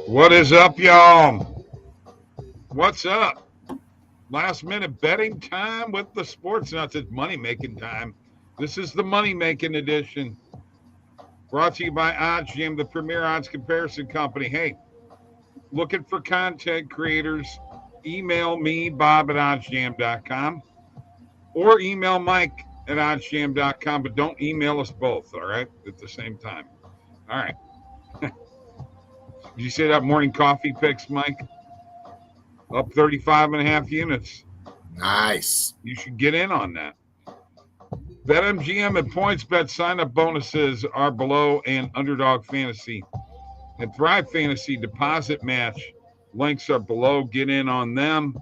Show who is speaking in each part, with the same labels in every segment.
Speaker 1: What is up, y'all? What's up? Last minute betting time with the sports nuts. It's money making time. This is the money making edition. Brought to you by OddsJam, the premier odds comparison company. Hey, looking for content creators? Email me, Bob at oddsjam.com, or email Mike at oddsjam.com, but don't email us both, all right, at the same time. All right. Did you say that morning coffee picks, Mike? Up 35.5 units.
Speaker 2: Nice.
Speaker 1: You should get in on that. BetMGM and PointsBet sign-up bonuses are below, and Underdog Fantasy and Thrive Fantasy deposit match links are below. Get in on them.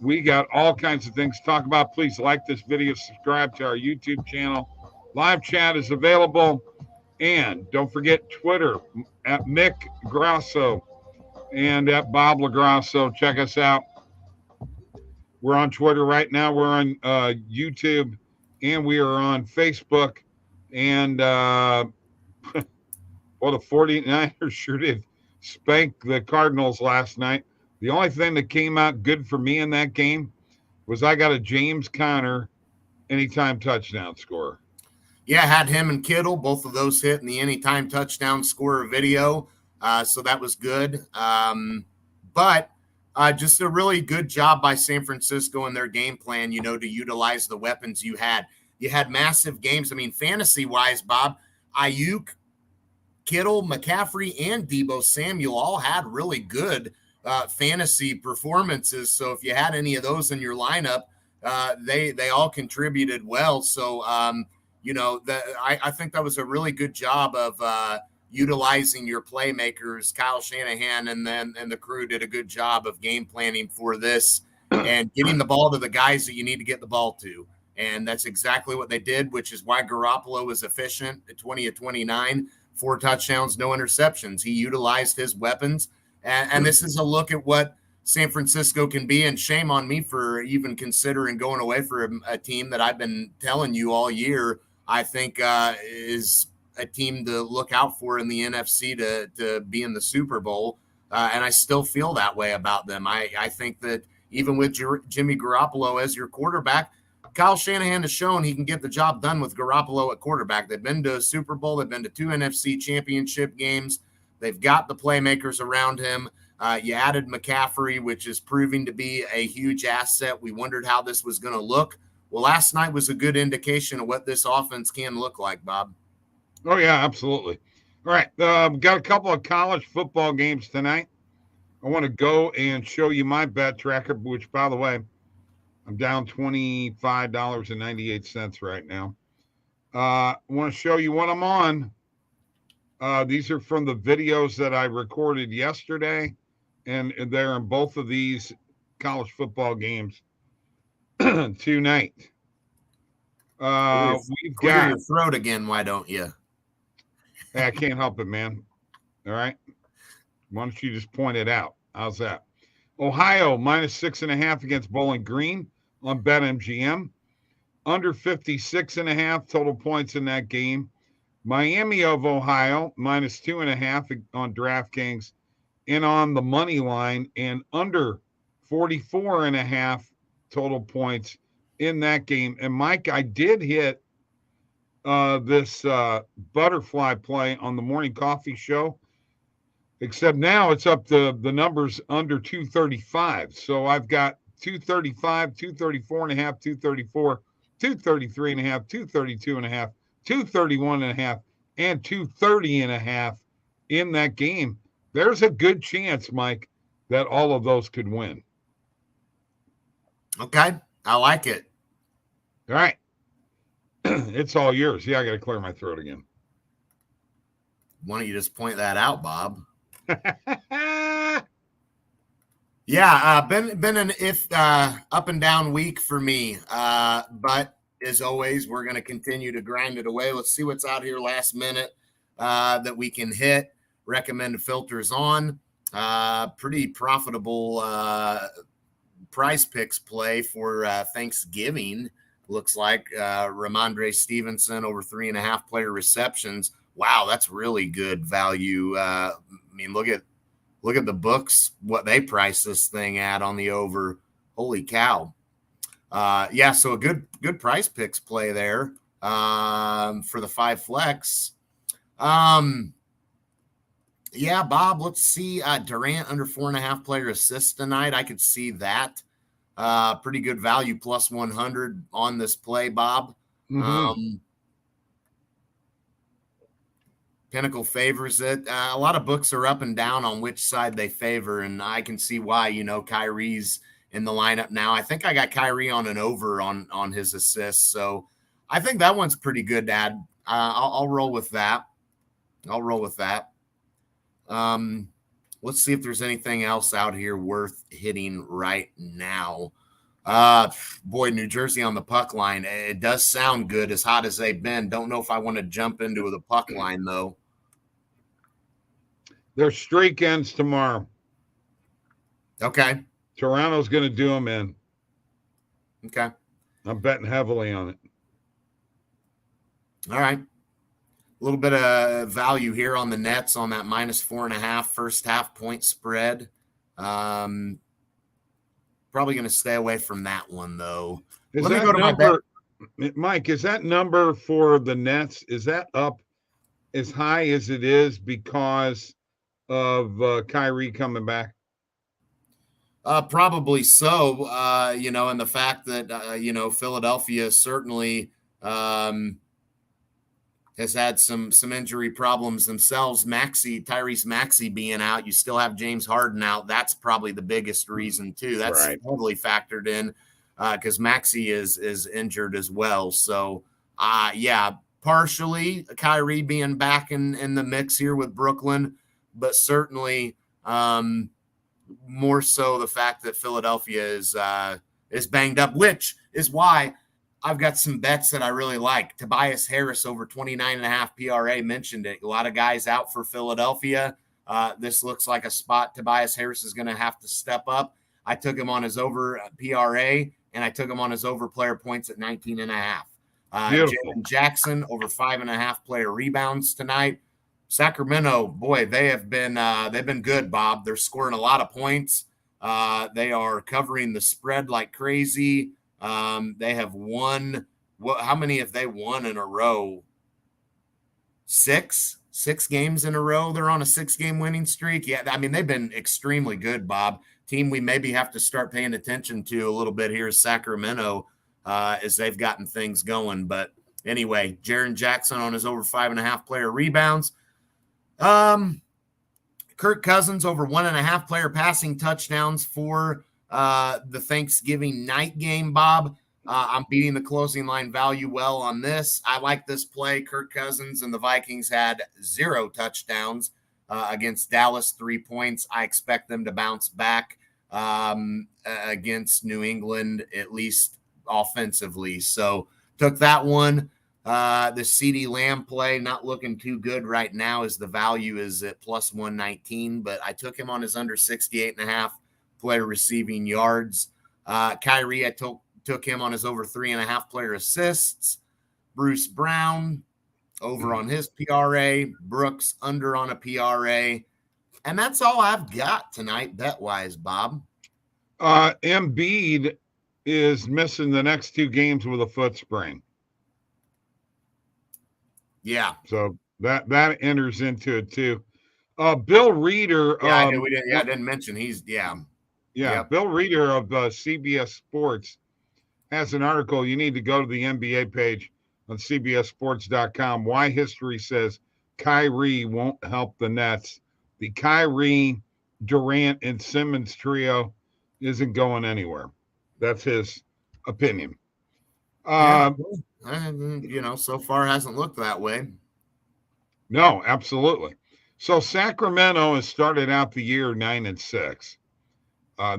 Speaker 1: We got all kinds of things to talk about. Please like this video, subscribe to our YouTube channel. Live chat is available. And don't forget Twitter at Mick Grasso and at Bob LaGrasso. Check us out. We're on Twitter right now. We're on YouTube, and we are on Facebook. And well, the 49ers sure did spank the Cardinals last night. The only thing that came out good for me in that game was I got a James Conner anytime touchdown scorer.
Speaker 2: Yeah, had him and Kittle, both of those hit in the anytime touchdown scorer video. So that was good. But just a really good job by San Francisco in their game plan, to utilize the weapons you had. You had massive games. I mean, fantasy-wise, Bob, Ayuk, Kittle, McCaffrey, and Deebo Samuel all had really good fantasy performances. So if you had any of those in your lineup, they all contributed well. So, I think that was a really good job of utilizing your playmakers. Kyle Shanahan and the crew did a good job of game planning for this and getting the ball to the guys that you need to get the ball to. And that's exactly what they did, which is why Garoppolo was efficient at 20 of 29, 4 touchdowns, no interceptions. He utilized his weapons. And this is a look at what San Francisco can be. And shame on me for even considering going away for a team that I've been telling you all year I think is a team to look out for in the NFC to be in the Super Bowl. And I still feel that way about them. I think that even with Jimmy Garoppolo as your quarterback, Kyle Shanahan has shown he can get the job done with Garoppolo at quarterback. They've been to a Super Bowl. They've been to 2 NFC championship games. They've got the playmakers around him. You added McCaffrey, which is proving to be a huge asset. We wondered how this was going to look. Well, last night was a good indication of what this offense can look like, Bob.
Speaker 1: Oh, yeah, absolutely. All right. Got a couple of college football games tonight. I want to go and show you my bet tracker, which, by the way, I'm down $25.98 right now. I want to show you what I'm on. These are from the videos that I recorded yesterday, and they're in both of these college football games tonight. We've got
Speaker 2: your throat again. Why don't you?
Speaker 1: Hey, I can't help it, man. All right. Why don't you just point it out? How's that? Ohio -6.5 against Bowling Green on BetMGM. Under 56.5 total points in that game. Miami of Ohio -2.5 on DraftKings and on the money line, and under 44.5 total points in that game. And Mike, I did hit this butterfly play on the morning coffee show, except now it's up to the numbers under 235. So I've got 235, 234.5, 234, 233.5, 232.5, 231.5, and 230.5 in that game. There's a good chance, Mike, that all of those could win.
Speaker 2: Okay, I like it.
Speaker 1: All right. It's all yours. Yeah, I got to clear my throat again.
Speaker 2: Why don't you just point that out, Bob? Yeah, been an up and down week for me. But as always, we're going to continue to grind it away. Let's see what's out here last minute that we can hit. Recommended filters on. Pretty profitable price picks play for Thanksgiving. Looks like Ramondre Stevenson over 3.5 player receptions. Wow, that's really good value. I mean, look at look at the books, what they price this thing at on the over. Holy cow. Yeah, so a good price picks play there for the 5 flex. Yeah, Bob, let's see. Durant under 4.5 player assists tonight. I could see that. Pretty good value, plus 100 on this play, Bob. Pinnacle favors it. A lot of books are up and down on which side they favor, and I can see why. Kyrie's in the lineup now. I think I got Kyrie on an over on his assists, so I think that one's pretty good, Dad. I'll roll with that. Let's see if there's anything else out here worth hitting right now. Boy, New Jersey on the puck line. It does sound good, as hot as they've been. Don't know if I want to jump into the puck line, though.
Speaker 1: Their streak ends tomorrow.
Speaker 2: Okay.
Speaker 1: Toronto's going to do them in.
Speaker 2: Okay.
Speaker 1: I'm betting heavily on it.
Speaker 2: All right. A little bit of value here on the Nets on that minus 4.5 first half point spread. Probably going to stay away from that one, though.
Speaker 1: Let me go to my bet. Mike, is that number for the Nets, is that up as high as it is because of Kyrie coming back?
Speaker 2: Probably so, and the fact that, Philadelphia certainly has had some injury problems themselves. Tyrese Maxey being out, you still have James Harden out. That's probably the biggest reason too. That's
Speaker 1: right.
Speaker 2: Totally factored in because Maxey is injured as well. So, partially Kyrie being back in the mix here with Brooklyn, but certainly more so the fact that Philadelphia is banged up, which is why I've got some bets that I really like. Tobias Harris over 29.5 PRA, mentioned it. A lot of guys out for Philadelphia. This looks like a spot Tobias Harris is going to have to step up. I took him on his over PRA, and I took him on his over player points at 19.5. Jaren Jackson over 5.5 player rebounds tonight. Sacramento, boy, they've been good, Bob. They're scoring a lot of points. They are covering the spread like crazy. They have won. How many have they won in a row? 6 games in a row. They're on a 6-game winning streak. Yeah, I mean, they've been extremely good, Bob. Team we maybe have to start paying attention to a little bit here is Sacramento, as they've gotten things going. But anyway, Jaren Jackson on his over 5.5 player rebounds. Kirk Cousins over 1.5 player passing touchdowns for the Thanksgiving night game, Bob. I'm beating the closing line value well on this. I like this play. Kirk Cousins and the Vikings had 0 touchdowns against Dallas, 3 points. I expect them to bounce back against New England, at least offensively. So took that one. The CeeDee Lamb play, not looking too good right now as the value is at plus 119, but I took him on his under 68.5 player receiving yards. Kyrie, I took him on his over 3.5 player assists. Bruce Brown over on his PRA. Brooks under on a PRA. And that's all I've got tonight, bet-wise, Bob.
Speaker 1: Embiid is missing the next 2 games with a foot sprain.
Speaker 2: Yeah.
Speaker 1: So that enters into it too. Bill Reeder.
Speaker 2: I didn't mention he's.
Speaker 1: Yeah. Bill Reeder of CBS Sports has an article. You need to go to the NBA page on CBSSports.com. Why history says Kyrie won't help the Nets. The Kyrie, Durant, and Simmons trio isn't going anywhere. That's his opinion.
Speaker 2: So far hasn't looked that way.
Speaker 1: No, absolutely. So Sacramento has started out the year 9-6.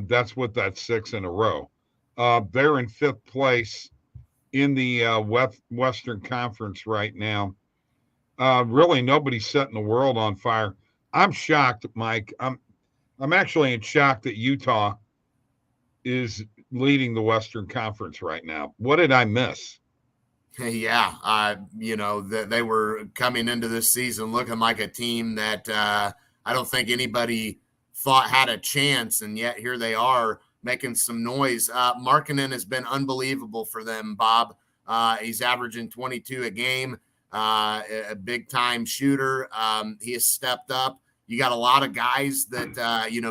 Speaker 1: That's what that's 6 in a row. They're in 5th place in the Western Conference right now. Really, nobody's setting the world on fire. I'm shocked, Mike. I'm actually in shock that Utah is leading the Western Conference right now. What did I miss?
Speaker 2: Yeah, they were coming into this season looking like a team that I don't think anybody thought had a chance, and yet here they are making some noise. Markkanen has been unbelievable for them, Bob. He's averaging 22 a game, a big-time shooter. He has stepped up. You got a lot of guys that,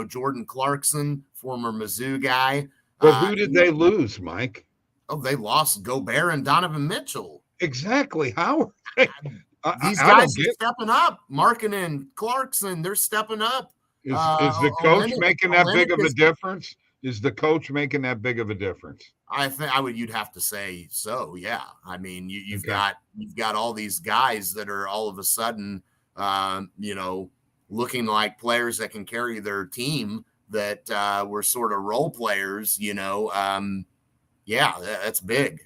Speaker 2: Jordan Clarkson, former Mizzou guy.
Speaker 1: But who did they lose, Mike?
Speaker 2: Oh, they lost Gobert and Donovan Mitchell.
Speaker 1: Exactly. How?
Speaker 2: These guys are stepping up. Markkanen, Clarkson, they're stepping up.
Speaker 1: Is the coach making that big of a difference? Is the coach making that big of a difference?
Speaker 2: I think you'd have to say so. Yeah. I mean, you've got all these guys that are all of a sudden, looking like players that can carry their team that were sort of role players, that's big.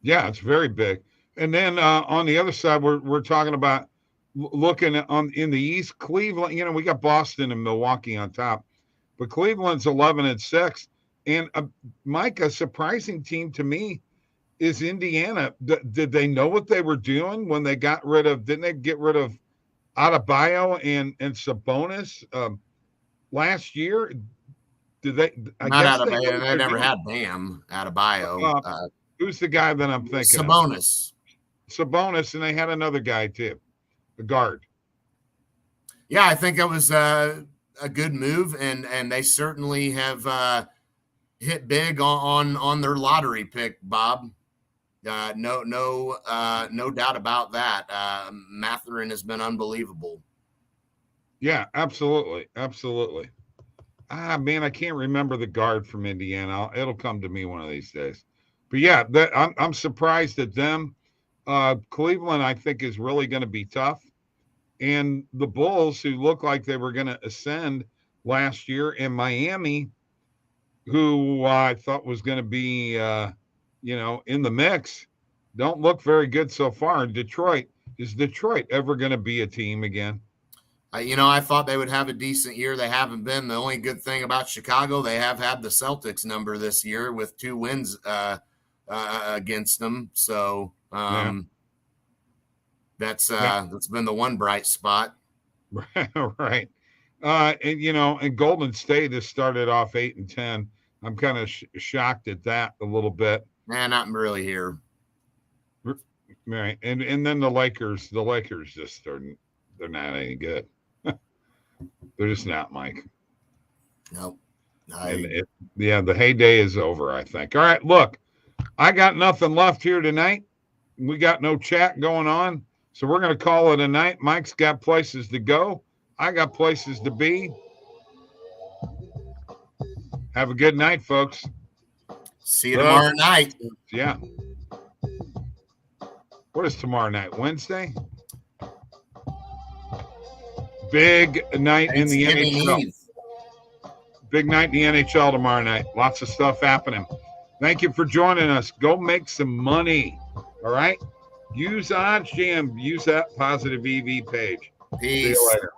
Speaker 1: Yeah, it's very big. And then on the other side, we're talking about looking in the East, Cleveland. We got Boston and Milwaukee on top, but Cleveland's 11-6. And Mike, a surprising team to me is Indiana. Did they know what they were doing when they got rid of? Didn't they get rid of Adebayo and Sabonis last year? Did they?
Speaker 2: They never had Bam Adebayo.
Speaker 1: Who's the guy that I'm thinking
Speaker 2: Sabonis.
Speaker 1: Sabonis, and they had another guy too, the guard.
Speaker 2: Yeah, I think that was a good move, and they certainly have hit big on their lottery pick, Bob. No doubt about that. Mathurin has been unbelievable.
Speaker 1: Yeah, absolutely. Man, I can't remember the guard from Indiana. It'll come to me one of these days. But yeah, I'm surprised at them. Cleveland, I think, is really going to be tough. And the Bulls, who looked like they were going to ascend last year, and Miami, who I thought was going to be, in the mix, don't look very good so far. And is Detroit ever going to be a team again?
Speaker 2: I thought they would have a decent year. They haven't been. The only good thing about Chicago, they have had the Celtics number this year with 2 wins against them. So that's been the one bright spot.
Speaker 1: Right. And Golden State has started off 8-10. I'm kind of shocked at that a little bit.
Speaker 2: Not really here.
Speaker 1: Right. And then the Lakers just they're not any good. They're just not, Mike.
Speaker 2: Nope.
Speaker 1: The heyday is over, I think. All right, look, I got nothing left here tonight. We got no chat going on, so we're going to call it a night. Mike's got places to go. I got places to be. Have a good night, folks.
Speaker 2: See you tomorrow night.
Speaker 1: Yeah. What is tomorrow night? Wednesday? Big night in the NHL. Big night in the NHL tomorrow night. Lots of stuff happening. Thank you for joining us. Go make some money. All right? Use OddsJam. Use that positive EV page.
Speaker 2: Peace.
Speaker 1: See you later.